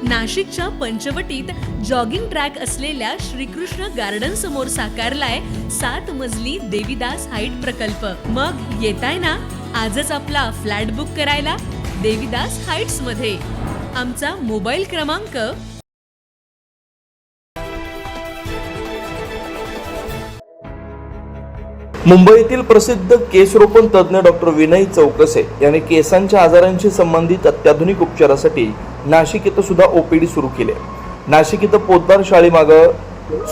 नाशिकच्या पंचवटीत jogging track असलेल्या Shrikrishna garden समोर साकारलाय 7 मजली देवीदास हाईट प्रकल्प। मग येताय ना आजच आपला फ्लॅट बुक करायला देवीदास हाईट्स मध्ये। आमचा मोबाईल क्रमांक मुंबईतील प्रसिद्ध केसरोपण तज्ज्ञ डॉक्टर विनय चौकसे यांनी केसांच्या आजारांशी संबंधित अत्याधुनिक उपचारासाठी नाशिक येथे सुद्धा ओपीडी सुरू केली आहे। नाशिक येथे पोद्दार शाळेमागे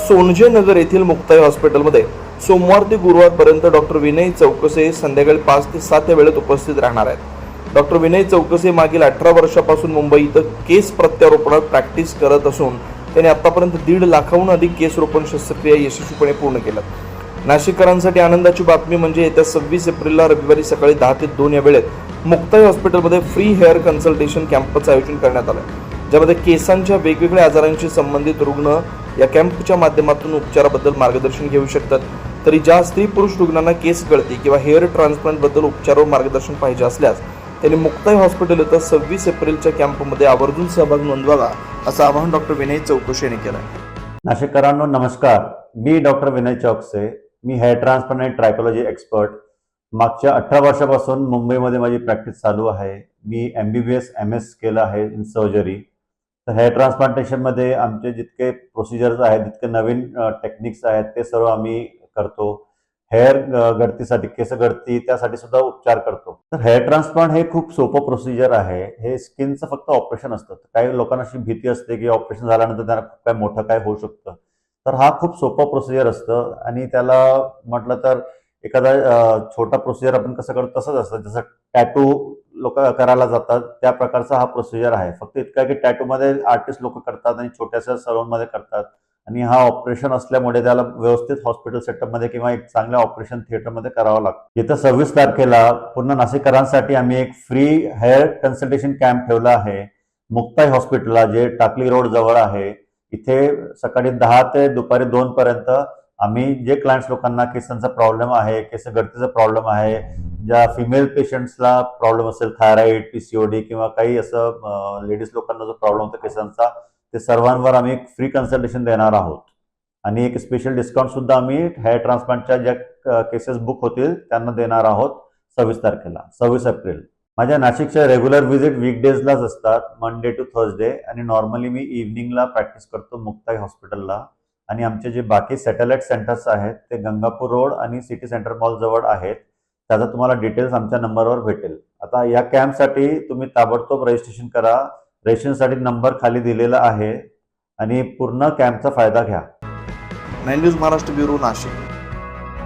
सोनजे नगर येथील मुक्ताई हॉस्पिटलमध्ये सोमवार ते गुरुवार पर्यंत डॉक्टर विनय चौकसे संध्याकाळी 5 ते 7 या वेळेत उपस्थित राहणार आहेत। डॉक्टर विनय चौकसे मागील 18 वर्षापासून मुंबई येथे केस प्रत्यारोपणात प्रॅक्टिस करत असून त्यांनी आतापर्यंत 1.5 लाखाहून अधिक केसरोपण शस्त्रक्रिया यशस्वीपणे पूर्ण केल्या। नाशिककरांसाठी आनंदाची बातमी म्हणजे येत्या 26 एप्रिलला रविवारी सकाळी 10 ते 2 या वेळेत मुक्ताई हॉस्पिटलमध्ये फ्री हेअर कन्सल्टेशन कॅम्पचं आयोजन करण्यात आलं, ज्यामध्ये केसांच्या वेगवेगळ्या आजारांशी संबंधित रुग्ण या कॅम्पच्या माध्यमातून उपचाराबद्दल मार्गदर्शन घेऊ शकतात। तरी ज्या स्त्री पुरुष रुग्णांना केस गळती किंवा हेअर ट्रान्सप्लांट बद्दल उपचार व मार्गदर्शन पाहिजे असल्यास त्यांनी मुक्ताई हॉस्पिटल येथे 26 एप्रिलच्या कॅम्पमध्ये आवर्जून सहभाग नोंदवावा असं आवाहन डॉक्टर विनय चौकसे यांनी केलं आहे। नाशिककरांनो नमस्कार, मी डॉक्टर विनय चौकसे, मी हेअर ट्रान्सप्लांट आणि ट्रायकोलॉजी एक्सपर्ट। मागच्या 18 वर्षापासून मुंबईमध्ये माझी प्रॅक्टिस चालू आहे। मी MBBS MS केलं आहे इन सर्जरी। तर हेअर ट्रान्सप्लांटेशनमध्ये आमचे जितके प्रोसिजर्स आहेत, जितके नवीन टेक्निक्स आहेत ते सर्व आम्ही करतो। हेअर गळतीसाठी, केस गळती त्यासाठी सुद्धा उपचार करतो। तर हेअर ट्रान्सप्लांट हे खूप सोपं प्रोसिजर आहे। हे स्किनचं फक्त ऑपरेशन असतं। काही लोकांना अशी भीती असते की ऑपरेशन झाल्यानंतर त्यांना काय मोठं काय होऊ शकतं, तर हा खूप सोपा प्रोसिजर असतं आणि त्याला म्हटलं तर एखादा छोटा प्रोसिजर आपण कसं करतो तसंच असतं। जसं टॅटू लोक करायला जातात त्या प्रकारचा हा प्रोसिजर आहे। फक्त इतका आहे की टॅटूमध्ये आर्टिस्ट लोक करतात आणि छोट्याशा सलूनमध्ये करतात आणि हा ऑपरेशन असल्यामुळे त्याला व्यवस्थित हॉस्पिटल सेटअपमध्ये किंवा एक चांगल्या ऑपरेशन थिएटरमध्ये करावं लागतं। येत्या 26 तारखेला पूर्ण नाशिककरांसाठी आम्ही एक फ्री हेअर कन्सल्टेशन कॅम्प ठेवला आहे मुक्ताई हॉस्पिटलला, जे टाकली रोड जवळ आहे। इथे सकाळी 10 ते दुपारी 2 पर्यंत आम्ही जे क्लायंट्स लोकांना केसांचा प्रॉब्लेम आहे, केस गळतीचा प्रॉब्लेम आहे, ज्या फिमेल पेशंट्सला प्रॉब्लेम असेल, थायरॉइड, PCOD किंवा काही असं लेडीज लोकांना जो प्रॉब्लेम होतो केसांचा, ते सर्वांवर आम्ही एक फ्री कन्सल्टेशन देणार आहोत आणि एक स्पेशल डिस्काउंट सुद्धा आम्ही हेअर ट्रान्सप्लांटच्या ज्या केसेस बुक होतील त्यांना देणार आहोत 26 तारखेला, 26 एप्रिल। माझ्या नाशिकच्या रेग्युलर व्हिजिट वीकडेजलाच असतात, मंडे टू थर्सडे, आणि नॉर्मली मी इव्हनिंगला प्रॅक्टिस करतो मुक्ताई हॉस्पिटलला। आणि आमचे जे बाकी सॅटेलाइट सेंटर्स आहेत ते गंगापूर रोड आणि सिटी सेंटर मॉल जवळ आहेत। त्याचा तुम्हाला डिटेल्स आमच्या नंबरवर भेटेल। आता या कॅम्पसाठी तुम्ही ताबडतोब रजिस्ट्रेशन करा। रजिस्ट्रेशनसाठी नंबर खाली दिलेला आहे आणि पूर्ण कॅम्पचा फायदा घ्या। 9 न्यूज महाराष्ट्र ब्युरो नाशिक।